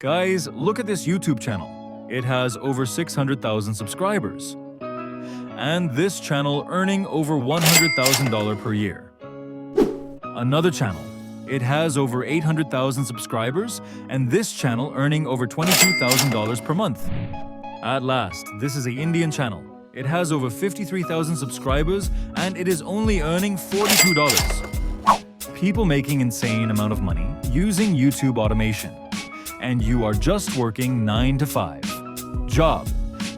Guys, look at this YouTube channel. It has over 600,000 subscribers. And this channel earning over $100,000 per year. Another channel. It has over 800,000 subscribers, and this channel earning over $22,000 per month. At last, this is an Indian channel. It has over 53,000 subscribers, and it is only earning $42. People making insane amount of money using YouTube automation. And you are just working 9 to 5. Job,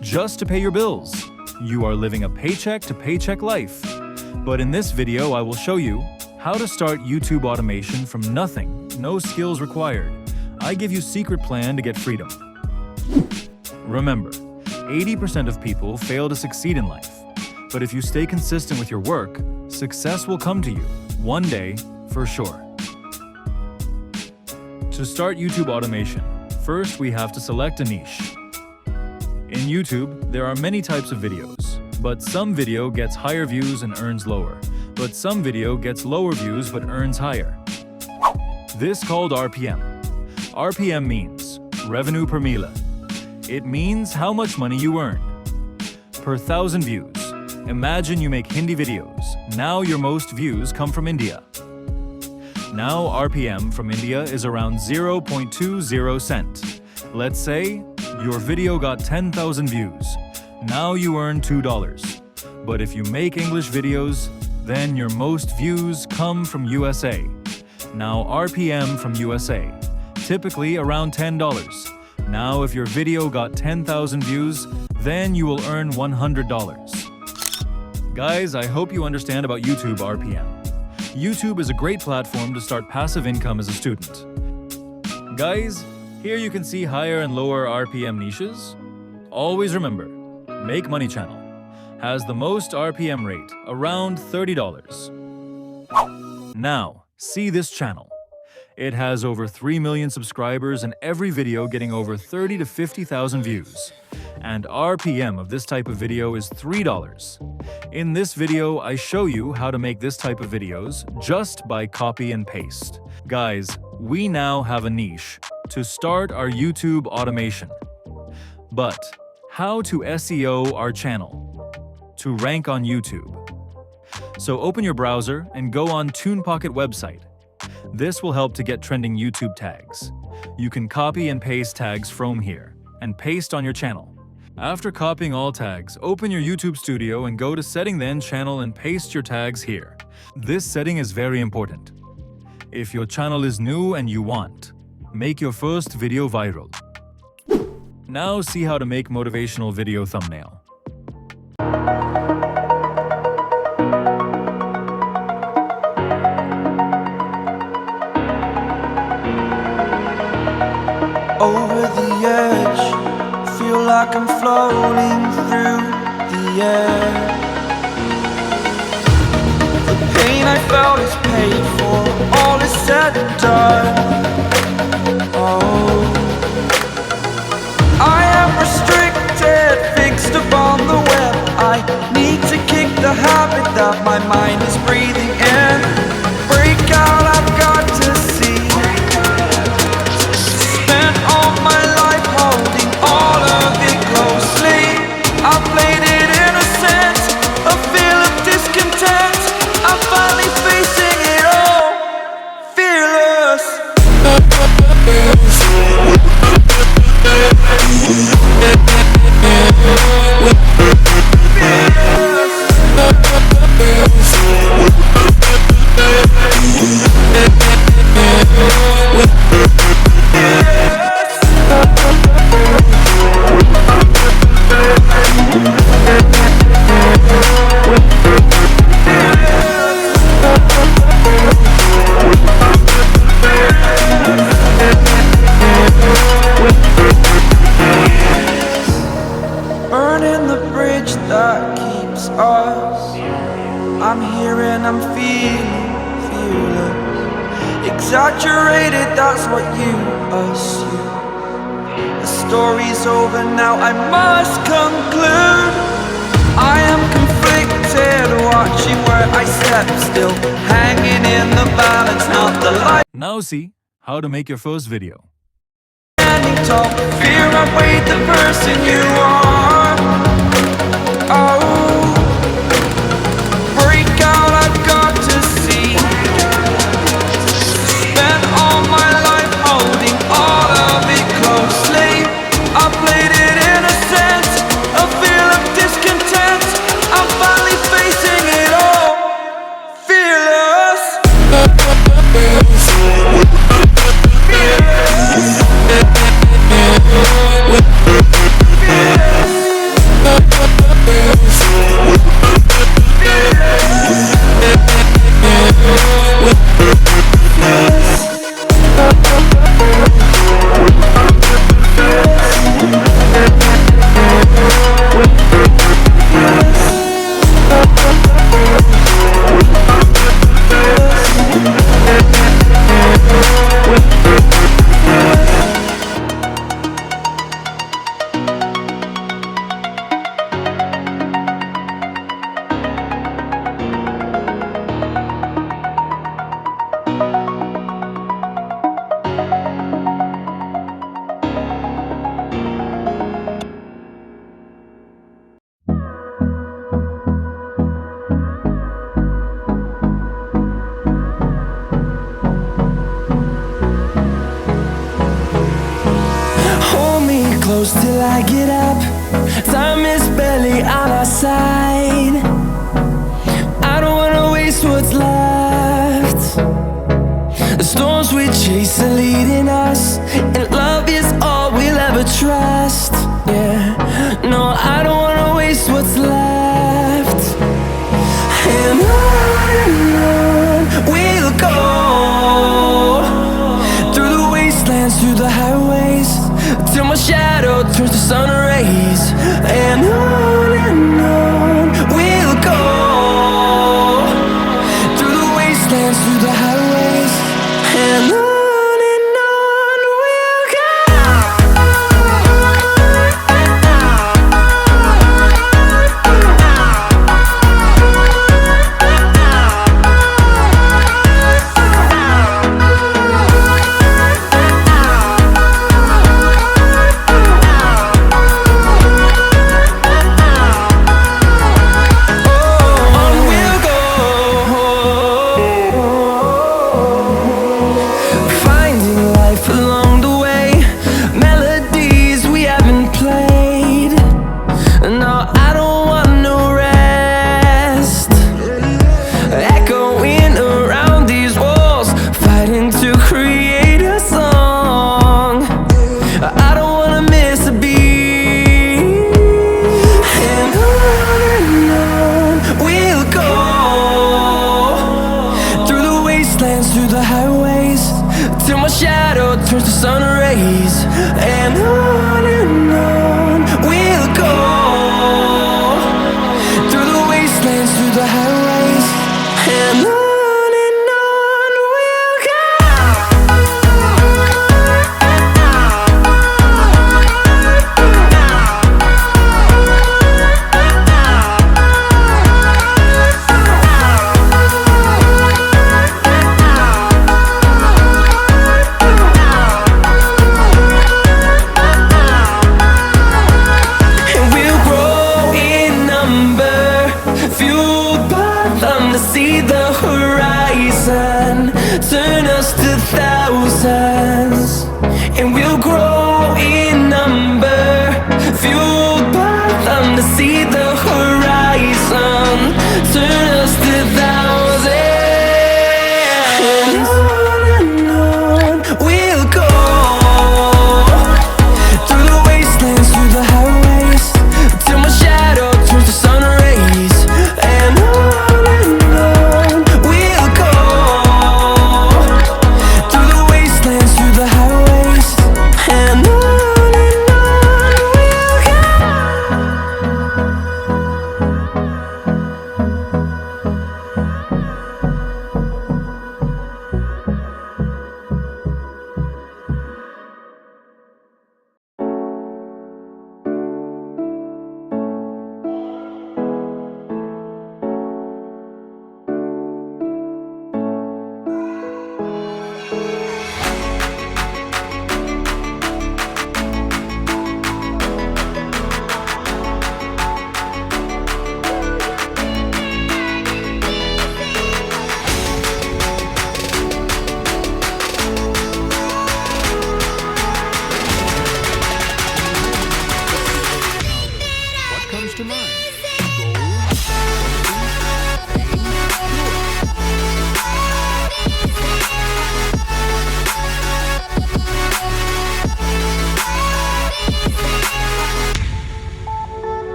just to pay your bills. You are living a paycheck to paycheck life. But in this video, I will show you how to start YouTube automation from nothing, no skills required. I give you secret plan to get freedom. Remember, 80% of people fail to succeed in life. But if you stay consistent with your work, success will come to you, one day, for sure. To start YouTube automation, first we have to select a niche. In YouTube, there are many types of videos, but some video gets higher views and earns lower, but some video gets lower views but earns higher. This called RPM. RPM means revenue per mila. It means how much money you earn. Per 1,000 views. Imagine you make Hindi videos. Now your most views come from India. Now RPM from India is around 0.20 cent. Let's say your video got 10,000 views. Now you earn $2. But if you make English videos, then your most views come from USA. Now RPM from USA, typically around $10. Now if your video got 10,000 views, then you will earn $100. Guys, I hope you understand about YouTube RPM. YouTube is a great platform to start passive income as a student. Guys, here you can see higher and lower RPM niches. Always remember, Make Money channel has the most RPM rate, around $30. Now, see this channel. It has over 3 million subscribers and every video getting over 30 to 50,000 views. And RPM of this type of video is $3. In this video, I show you how to make this type of videos just by copy and paste. Guys, we now have a niche to start our YouTube automation. But how to SEO our channel to rank on YouTube? So open your browser and go on TunePocket website. This will help to get trending YouTube tags. You can copy and paste tags from here and paste on your channel. After copying all tags, open your YouTube Studio and go to Setting Then Channel and paste your tags here. This setting is very important. If your channel is new and you want, make your first video viral. Now see how to make motivational video thumbnail. Over the edge, feel like I'm floating through the air. The pain I felt is paid for, all is said and done. Oh, I am restricted, fixed upon the web. I need to kick the habit that my mind is breathing in. Break out, I've got to see. Spent all my life holding all of it closely. I played it innocent, a feel of discontent. I'm finally facing it all, fearless. Burning the bridge that keeps us. I'm here and I'm feeling fearless. Exaggerated, that's what you assume. The story's over now, I must conclude. I am conflicted, watching where I step still, hanging in the balance, not the light. Now see how to make your first video. Standing top. Fear outweighed the person you are. Oh, break out, I've got to see. Spent all my life holding all of it closely. I played it innocent, a feel of discontent. I'm finally facing it all, fearless. Close till I get up. Time is barely on our side. I don't wanna waste what's left. The storms we chase are leading us, and love is all we'll ever trust. Yeah, no, I don't wanna waste what's left. And on we'll go, through the wastelands, through the highways, till my shadow turns to sun rays. And on we'll go, through the wastelands, through the highways. And on we'll go. Through the highways, till my shadow turns to sun rays. And on we'll go, through the wastelands, through the highways. And on we'll go.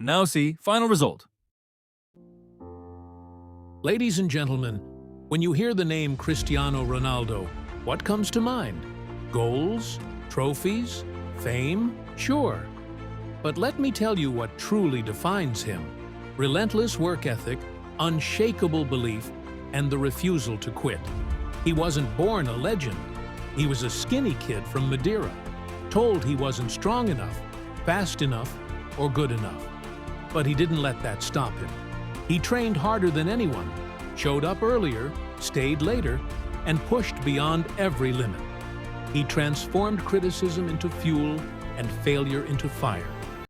Now see final result. Ladies and gentlemen, when you hear the name Cristiano Ronaldo, what comes to mind? Goals? Trophies? Fame? Sure. But let me tell you what truly defines him: relentless work ethic, unshakable belief, and the refusal to quit. He wasn't born a legend. He was a skinny kid from Madeira, told he wasn't strong enough, fast enough, or good enough. But he didn't let that stop him. He trained harder than anyone, showed up earlier, stayed later, and pushed beyond every limit. He transformed criticism into fuel and failure into fire.